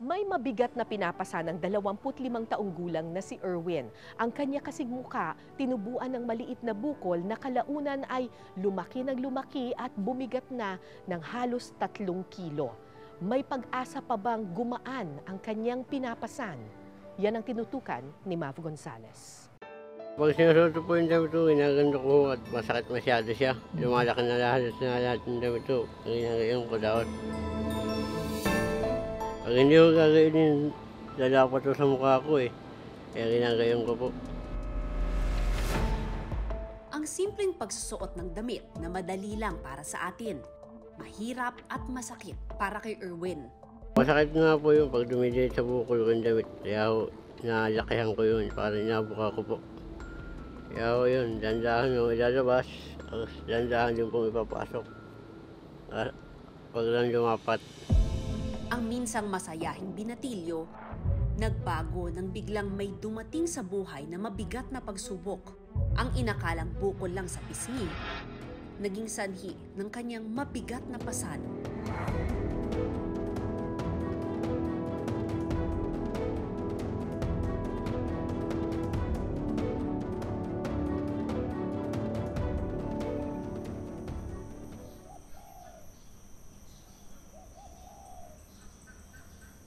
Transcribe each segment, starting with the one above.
May mabigat na pinapasa ng 25 taong gulang na si Erwin. Ang kanya kasing muka, tinubuan ng maliit na bukol na kalaunan ay lumaki ng lumaki at bumigat na ng halos 3 kilo. May pag-asa pa bang gumaan ang kanyang pinapasan? Yan ang tinutukan ni Mav Gonzales. Pag sinusuot po yung damit ko, ginaganda ko at masakit masyado siya. Lumalaki na lahat ng damit ko. Ginagayon ko dapat. Pag hindi ko gagawin, lalapat ko sa mukha ko eh. Kaya ginagayon ko po. Ang simpleng pagsusuot ng damit na madali lang para sa atin, mahirap at masakit para kay Erwin. Masakit nga po yung pag dumidit sa bukol ko yung damit. Kaya ho, nalakihan ko yun para inabuka ko po. Kaya ho yun, dandahan yung ilalabas, tapos dandahan din pong ipapasok. Pag lang lumapat. Ang minsang masayahing binatilyo, nagbago nang biglang may dumating sa buhay na mabigat na pagsubok. Ang inakalang bukol lang sa pisngi, naging sanhi ng kanyang mabigat na pasan.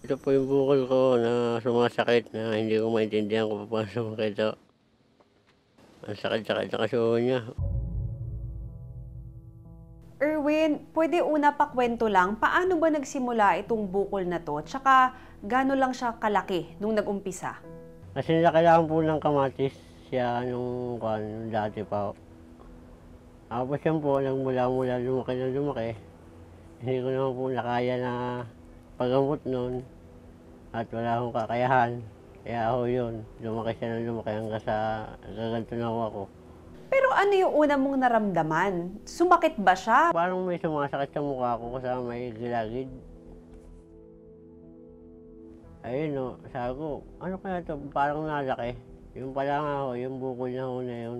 Ito po yung bukol ko na sumasakit na hindi ko maintindihan kung paano sumakit ito. Ang sakit-sakit na kasuho niya. Erwin, pwede una pa kwento lang, paano ba nagsimula itong bukol na to? Tsaka gano'n lang siya kalaki nung nag-umpisa? Kasi kailangan po ng kamatis siya nung dati pa. Tapos yan po, nagmula-mula lumaki na lumaki. Hindi ko naman po nakaya na pagamot nun. At wala akong kakayahan. Kaya ako yun, lumaki siya ng lumaki hanggang sa gaganto na ako. Pero ano yung una mong naramdaman? Sumakit ba siya? Parang may sumasakit sa mukha ko kasama may gilagid. Ayun no, sabi ko, ano kaya ito? Parang nalaki. Yung pala nga ako, yung bukol na ho na yun.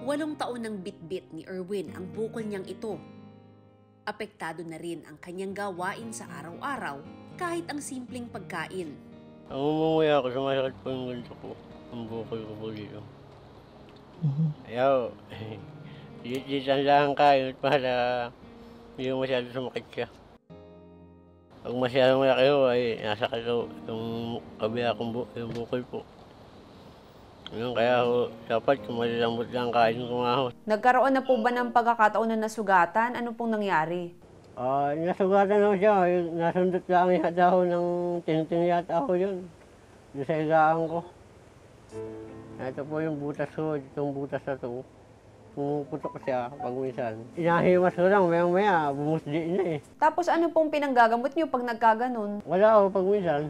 8 taon ng bitbit ni Erwin ang bukol niyang ito. Apektado na rin ang kanyang gawain sa araw-araw kahit ang simpleng pagkain. Ang umumuya ako, sumasakit po yung ganito ko. Ang bukol ko po dito. Ayaw, dito lang kain para hindi mo masyado sumakit siya. Pag masyadong malaki ho, ay nasakit ho yung kabila kong yung bukol po. Yun, kaya ho, dapat kung malilambot lang kain ko nga ho. Nagkaroon na po ba ng pagkakataon na nasugatan? Ano pong nangyari? Nasugatan ho siya. Nasundot lang yata ho ng ting-ting yata ho yun. Doon sa higaan ko. Ito po yung butas ko, itong butas na ito. Pumuputok siya pag minsan. Inahimas ko lang, maya-maya, bumusdi na eh. Tapos ano pong pinanggagamot niyo pag nagkaganon? Wala ho pag minsan.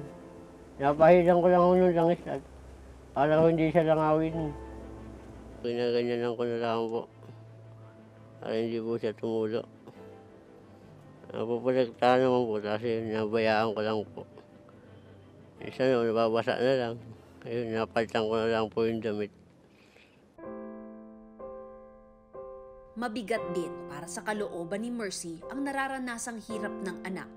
Napahilang ko lang ho ng langis at para ho hindi siya langawin. Ginaganyanan ko na lang po. Para hindi po siya tumulo. Napupuligtaan naman po kasi nabayaan ko lang po. Isa no, nababasa na lang. Ayun, napalitan ko na lang po yung damit. Mabigat din para sa kalooban ni Mercy ang nararanasang hirap ng anak.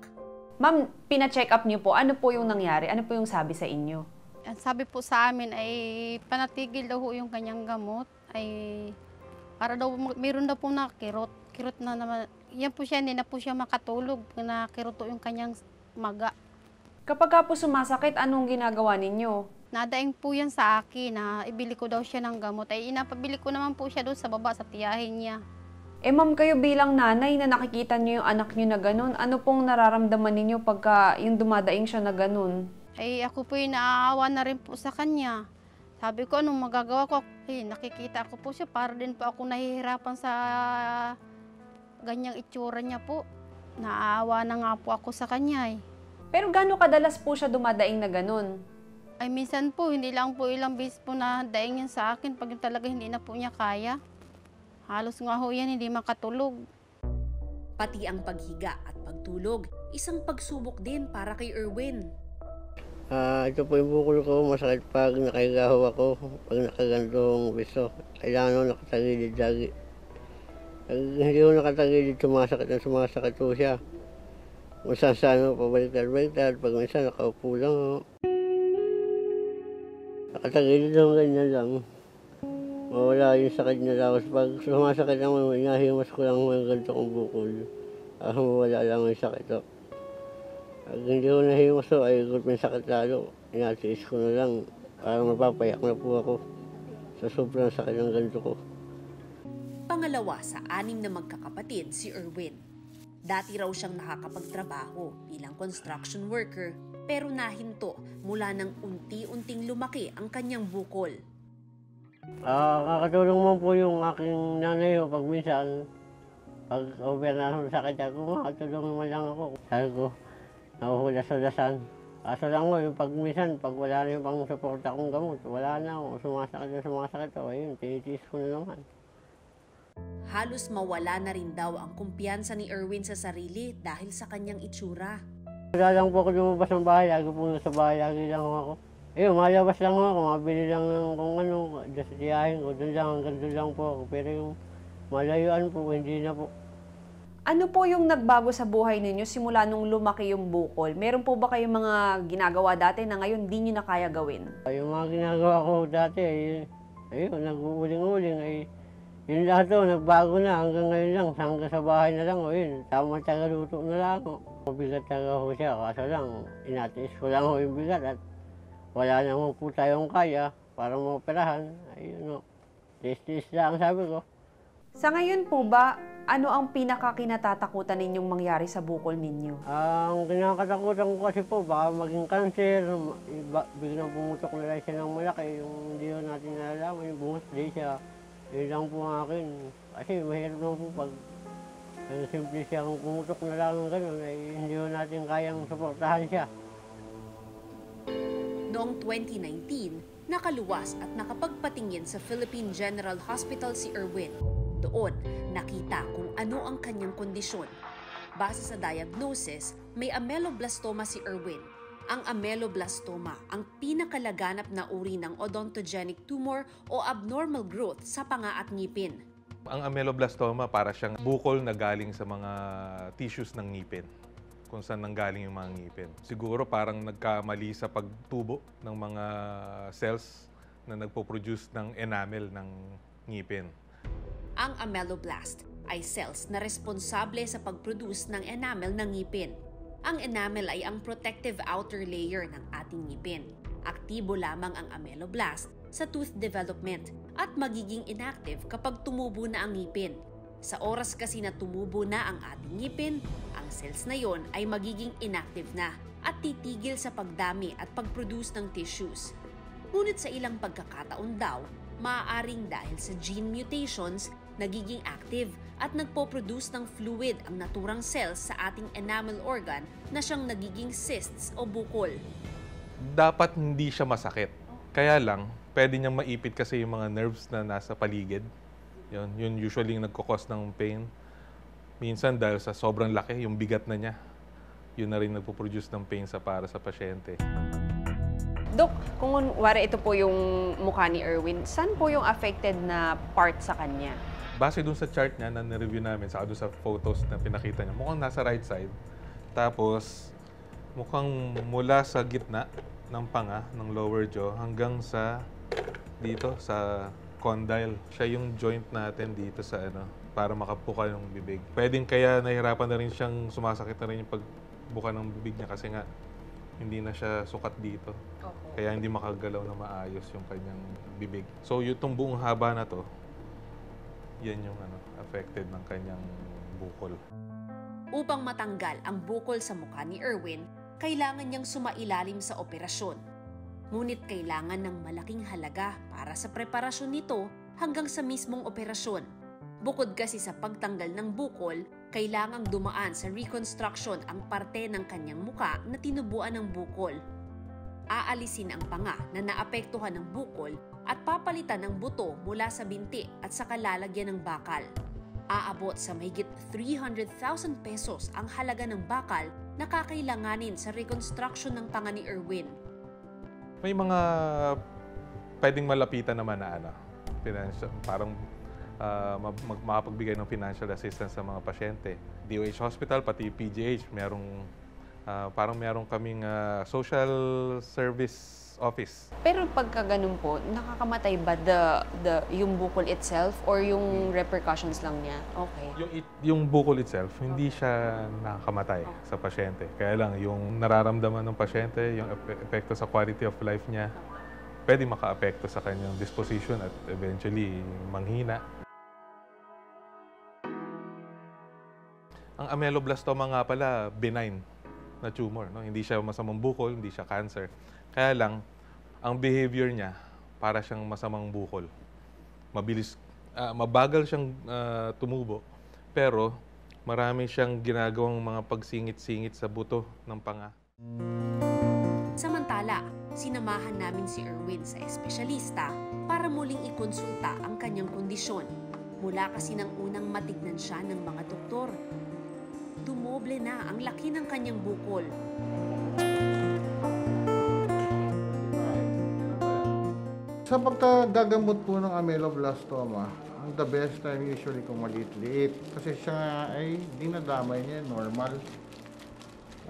Ma'am, pina-check up niyo po. Ano po yung nangyari? Ano po yung sabi sa inyo? Ang sabi po sa amin ay panatigil daw ho yung kanyang gamot. Ay para daw, mayroon daw po nakirot. Kirot na naman. Yan po siya, hindi na po siya makatulog. Nakirot yung kanyang maga. Kapag ka po sumasakit, anong ginagawa ninyo? Nadaing po yan sa akin na ibili ko daw siya ng gamot. Ay inapabili ko naman po siya doon sa baba sa tiyahin niya. Eh ma'am, kayo bilang nanay na nakikita niyo yung anak niyo na ganun, ano pong nararamdaman ninyo pagka yung dumadaing siya na ganun? Ay ako po yung naaawa na rin po sa kanya. Sabi ko, anong magagawa ko? Eh, nakikita ko po siya, para din po ako nahihirapan sa ganyang itsura niya po. Naaawa na nga po ako sa kanya eh. Pero gaano kadalas po siya dumadaing na ganun? Ay minsan po, hindi lang po ilang beses po na daing yan sa akin pag yung talaga hindi na po niya kaya. Halos nga ho yan, hindi makatulog. Pati ang paghiga at pagtulog, isang pagsubok din para kay Erwin. Ito po yung bukol ko, masakit pag nakahiga ho ako, pag nakagantong biso. Kailangan ho nakatagilid lagi. Pag hindi ho nakatagilid, sumasakit po siya. Kung saan ako pabaliktad-baliktad, pag minsan nakaupo lang ako. Nakatagilid lang ganyan lang. Mawala yung sakit niya, tapos pag sumasakit naman, inahimas ko lang mga ganito kong bukol. Mawala lang yung sakit ko. Pag hindi ko nahimas ko, ay ikot may sakit lalo. Inatiis ko na lang, parang mapapayak na po ako sa sobrang sakit ng ganito ko. Pangalawa sa 6 na magkakapatid si Erwin. Dati raw siyang nakakapagtrabaho bilang construction worker pero nahinto mula nang unti-unting lumaki ang kanyang bukol. Nakakatulong man po yung aking nanay pag minsan, pag over na ng sakit ako, makatulong naman lang ako. Sabi ko, nahuhulas-hulasan. Kaso lang ko, yung pag minsan, pag wala na yung pang-suporta kong gamot, wala na ako, sumasakit ako, ayun, tinitiis ko na naman. Halos mawala na rin daw ang kumpiyansa ni Erwin sa sarili dahil sa kanyang itsura. Wala lang po ako lumabas ng bahay, lagi po nasa bahay, lagi lang ako. Ayun, malabas lang ako, mabili lang ng kung ano, just tiyahin ko, doon lang, hanggang doon lang po ako. Pero yung malayuan po, hindi na po. Ano po yung nagbago sa buhay ninyo simula nung lumaki yung bukol? Meron po ba kayong mga ginagawa dati na ngayon di nyo na kaya gawin? Yung mga ginagawa ko dati, ayun, nag-uuling-uling, yun lahat to, nagbago na, hanggang ngayon lang, hanggang sa bahay na lang, yun, tamang tagaluto na lang ako. Mabigat talaga ho siya, kaso lang, inatiis ko lang ho yung bigat at wala naman po tayong kaya para maoperahan. Ayun o, tiis-tiis lang sabi ko. Sa ngayon po ba, ano ang pinakakinatatakutan ninyong mangyari sa bukol ninyo? Ang kinakatakutan ko kasi po, baka maging cancer, biglang pumutok na lang siya ng malaki, yung hindi natin nalalaman, yung bungas di siya. Yun lang po ang akin. Kasi mahirap naman po pag simple siyang pumutok na lang ng gano'n, ay hindi natin kayang suportahan siya. Noong 2019, nakaluwas at nakapagpatingin sa Philippine General Hospital si Erwin. Doon, nakita kung ano ang kanyang kondisyon. Base sa diagnosis, may ameloblastoma si Erwin. Ang ameloblastoma ang pinakalaganap na uri ng odontogenic tumor o abnormal growth sa panga at ngipin. Ang ameloblastoma para siyang bukol na galing sa mga tissues ng ngipin, kung saan nanggaling yung mga ngipin. Siguro parang nagkamali sa pagtubo ng mga cells na nagpo-produce ng enamel ng ngipin. Ang ameloblast ay cells na responsable sa pag-produce ng enamel ng ngipin. Ang enamel ay ang protective outer layer ng ating ngipin. Aktibo lamang ang ameloblast sa tooth development at magiging inactive kapag tumubo na ang ngipin. Sa oras kasi na tumubo na ang ating ngipin, ang cells na yon ay magiging inactive na at titigil sa pagdami at pag-produce ng tissues. Ngunit sa ilang pagkakataon daw, maaaring dahil sa gene mutations, nagiging active at nagpo-produce ng fluid ang naturang cells sa ating enamel organ na siyang nagiging cysts o bukol. Dapat hindi siya masakit. Kaya lang, pwede niyang maipit kasi yung mga nerves na nasa paligid. Yun usually yung nagkukos ng pain. Minsan dahil sa sobrang laki, yung bigat na niya, yun na rin nagpo-produce ng pain para sa pasyente. Dok, kung wari ito po yung mukha ni Erwin, saan po yung affected na part sa kanya? Base dun sa chart niya na nireview namin, saka dun sa photos na pinakita niya, mukhang nasa right side. Tapos, mukhang mula sa gitna ng panga, ng lower jaw, hanggang sa dito, sa condyle. Siya yung joint natin dito sa para makabuka ng bibig. Pwedeng kaya nahihirapan na rin siyang sumasakit na rin yung pagbuka ng bibig niya kasi nga hindi na siya sukat dito. Kaya hindi makagalaw na maayos yung kanyang bibig. So itong buong haba na to, yan yung affected ng kanyang bukol. Upang matanggal ang bukol sa mukha ni Erwin, kailangan niyang sumailalim sa operasyon. Ngunit kailangan ng malaking halaga para sa preparasyon nito hanggang sa mismong operasyon. Bukod kasi sa pagtanggal ng bukol, kailangang dumaan sa reconstruction ang parte ng kanyang muka na tinubuan ng bukol. Aalisin ang panga na naapektuhan ng bukol at papalitan ng buto mula sa binti at saka lalagyan ng bakal. Aabot sa mahigit 300,000 pesos ang halaga ng bakal na kakailanganin sa reconstruction ng panga ni Erwin. May mga pwedeng malapitan naman na financial, parang makapagbigay ng financial assistance sa mga pasyente. DOH Hospital, pati PGH, parang meron kaming social service office. Pero pagka ganun po, nakakamatay ba yung bukol itself or yung repercussions lang niya? Okay. Yung bukol itself, hindi siya nakakamatay sa pasyente. Kaya lang, yung nararamdaman ng pasyente, yung epekto sa quality of life niya, pwede maka-apekto sa kanyang disposition at eventually manghina. Ang ameloblastoma nga pala, benign na tumor. No? Hindi siya masamang bukol, hindi siya cancer. Kaya lang, ang behavior niya, para siyang masamang bukol. Mabagal siyang tumubo, pero marami siyang ginagawang mga pagsingit-singit sa buto ng panga. Samantala, sinamahan namin si Erwin sa espesyalista para muling ikonsulta ang kanyang kondisyon. Mula kasi nang unang matignan siya ng mga doktor. Dumoble na ang laki ng kanyang bukol. Sa pagkagagamot po ng ameloblastoma, ang the best time usually kung maliit-liit. Kasi siya ay dinadamay niya, normal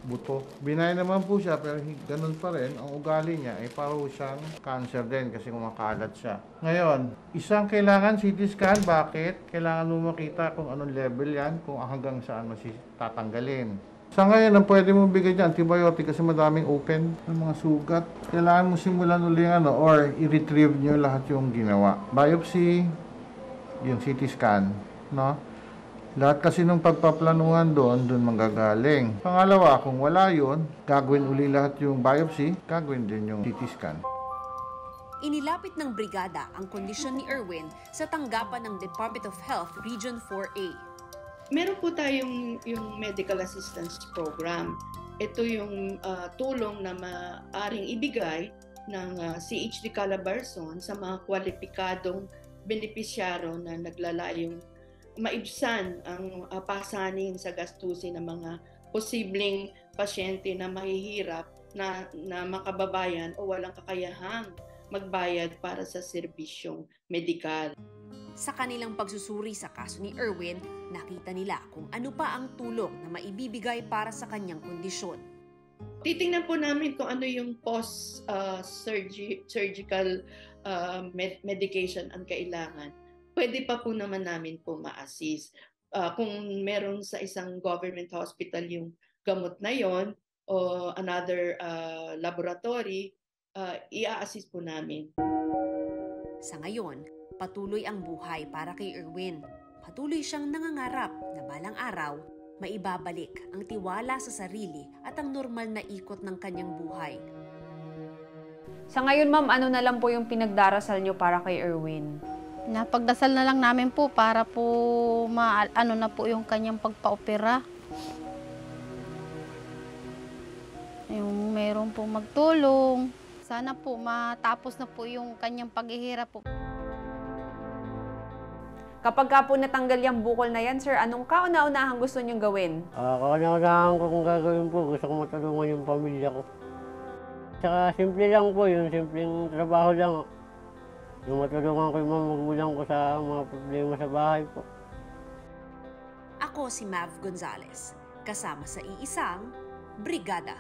buto. Binay naman po siya, pero ganun pa rin. Ang ugali niya ay parang siyang cancer din kasi kumakalat siya. Ngayon, isang kailangan CT scan. Bakit? Kailangan mo makita kung anong level yan, kung hanggang saan mo tatanggalin. Sa ngayon, ang pwede mo bigay dyan, antibiotic kasi madaming open ng mga sugat. Kailangan mo simulan ulit or i-retrieve nyo lahat yung ginawa. Biopsy, yung CT scan, no? Lahat kasi ng pagpaplanuhan doon manggagaling. Pangalawa, kung wala yun, gagawin uli lahat yung biopsy, gagawin din yung CT scan. Inilapit ng brigada ang kondisyon ni Erwin sa tanggapan ng Department of Health Region 4A. Meron po tayong yung medical assistance program. Ito yung tulong na maaaring ibigay ng CHD Calabarzon sa mga kwalipikadong benepisyaro na naglalayong maibsan ang pasanin sa gastusin ng mga posibleng pasyente na mahihirap na makababayan o walang kakayahang magbayad para sa serbisyong medikal. Sa kanilang pagsusuri sa kaso ni Erwin, nakita nila kung ano pa ang tulong na maibibigay para sa kanyang kondisyon. Titingnan po namin kung ano yung post-surgical medication ang kailangan. Pwede pa po naman namin po ma-assist. Kung meron sa isang government hospital yung gamot na yon o another laboratory, i-assist po namin. Sa ngayon, patuloy ang buhay para kay Erwin. Patuloy siyang nangangarap na balang araw, maibabalik ang tiwala sa sarili at ang normal na ikot ng kanyang buhay. Sa ngayon, ma'am, ano na lang po yung pinagdarasal nyo para kay Erwin? Napagdasal na lang namin po para po ano na po yung kanyang pagpa-opera. Yung meron po magtulong. Sana po matapos na po yung kanyang paghihirap po. Kapag ka po natanggal yung bukol na yan, sir, anong kauna-unahang gusto nyong gawin? Kauna-unahan ko kung gagawin po, gusto ko matulungan yung pamilya ko. Tsaka simple lang po, yung simpleng trabaho lang. Yung matulungan ko yung mga magulang ko sa mga problema sa bahay po. Ako si Mav Gonzalez, kasama sa iisang brigada.